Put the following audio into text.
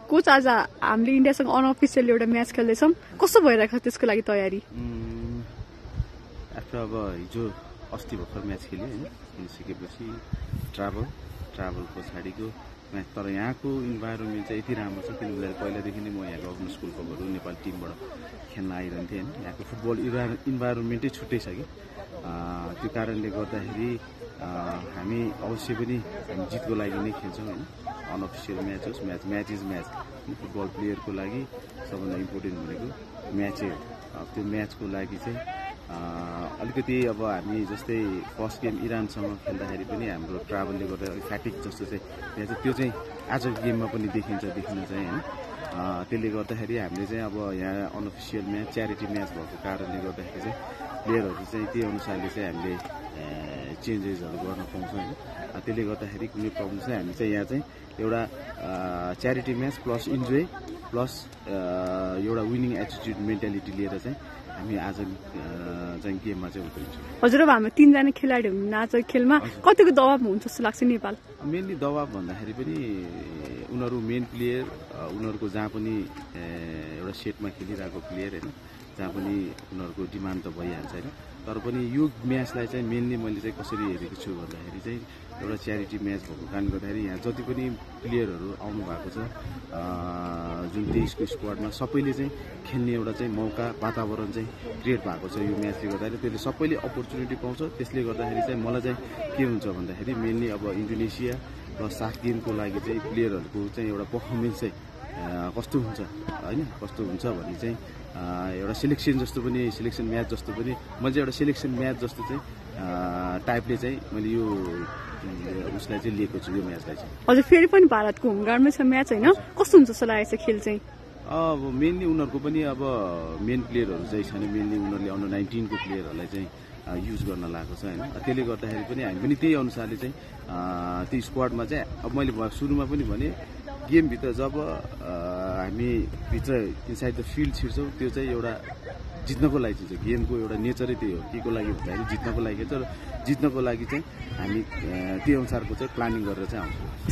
Coach आज हामीले इन्डियासँग unofficial एउटा म्याच खेल्दैछौँ, कस्तो भइरहेको छ त्यसको लागि तयारी? आफ्टर अब हिजो अस्ति भर्खर म्याच खेल्यो होइन, खेलिसकेपछि ट्राभल पछाडिको म्याच। तर यहाँको इन्भाइरोमेन्ट चाहिँ यति राम्रो छ किनभने पहिलादेखि नै म यहाँ गभर्मेन्ट स्कुल कभरहरू नेपाल टिमबाट खेल्न आइरहन्थेँ होइन। यहाँको फुटबल इन्भाइरोमेन्टै छुट्टै छ कि त्यो कारणले गर्दाखेरि हामी अवश्य पनि हामी जितको लागि नै खेल्छौँ होइन। अनअफिसियल म्याच होस्, म्याच इज म्याच। फुटबल प्लेयरको लागि सबभन्दा इम्पोर्टेन्ट भनेको म्याचै हो। त्यो म्याचको लागि चाहिँ अलिकति अब हामी जस्तै फर्स्ट गेम इरानसँग खेल्दाखेरि पनि हाम्रो ट्राभलले गर्दा फ्याटिक जस्तो चाहिँ त्यो चाहिँ आजको गेममा पनि देखिन चाहिँ होइन। त्यसले गर्दाखेरि हामीले चाहिँ अब यहाँ अनअफिसियल म्याच च्यारिटी म्याच भएको कारणले गर्दाखेरि चाहिँ प्लेयरहरू चाहिँ त्यही अनुसारले चाहिँ हामीले चेन्जेसहरू गर्न पाउँछौँ होइन। त्यसले गर्दाखेरि कुनै प्रब्लम चाहिँ हामी चाहिँ यहाँ चाहिँ एउटा charity match plus enjoy plus एउटा विनिङ एटिट्युड मेन्टालिटी लिएर चाहिँ हामी आज चाहिँ गेममा चाहिँ उत्रिन्छौँ। हजुर, अब हाम्रो 3 जना खेलाडी हुन् आज खेलमा, कतिको दबाब हुन्छ जस्तो लाग्छ नेपाल? मेनली दबाब भन्दाखेरि पनि उनीहरू मेन प्लेयर, उनीहरूको जहाँ पनि एउटा सेटमा खेलिरहेको प्लेयर होइन, जहाँ पनि उनीहरूको डिमान्ड त भइहाल्छ होइन। तर पनि यो म्याचलाई चाहिँ मेनली मैले चाहिँ कसरी हेरेको छु भन्दाखेरि चाहिँ एउटा च्यारिटी म्याच भएको कारणले गर्दाखेरि यहाँ जति पनि प्लेयरहरू आउनु भएको छ जुन 23को स्क्वाडमा सबैले चाहिँ खेल्ने एउटा चाहिँ मौका वातावरण चाहिँ क्रिएट भएको छ यो म्याचले गर्दाखेरि। त्यसले सबैले अपर्च्युनिटी पाउँछ। त्यसले गर्दाखेरि चाहिँ मलाई चाहिँ के हुन्छ भन्दाखेरि मेनली अब इन्डोनेसिया र साफ गेमको लागि चाहिँ प्लेयरहरूको चाहिँ एउटा पर्फर्मेन्स चाहिँ कस्तो हुन्छ होइन, कस्तो हुन्छ भन्ने चाहिँ एउटा सिलेक्सन म्याच जस्तो पनि मैले चाहिँ एउटा सिलेक्सन म्याच जस्तो चाहिँ टाइपले चाहिँ मैले यो उसलाई चाहिँ लिएको छु यो म्याचलाई चाहिँ। हजुर, फेरि पनि भारतको होमग्राउन्डमै छ म्याच होइन, कस्तो हुन्छ जस्तो लागेको छ खेल चाहिँ? अब मेनली उनीहरूको पनि अब मेन प्लेयरहरू चाहिँ छैन, मेनली उनीहरूले अन्डर 19 को प्लेयरहरूलाई चाहिँ युज गर्न लागेको छ होइन। त्यसले गर्दाखेरि पनि हामी पनि त्यही अनुसारले चाहिँ त्यो स्क्वाडमा चाहिँ अब मैले सुरुमा पनि भने गेमभित्र जब हामी भित्र इनसाइड द फिल्ड छिर्छौँ त्यो चाहिँ एउटा जित्नको लागि चाहिँ गेमको एउटा नेचरै त्यही हो। के को लागि भन्दाखेरि जित्नको लागि चाहिँ हामी त्यही अनुसारको चाहिँ प्लानिङ गरेर चाहिँ आउँछौँ।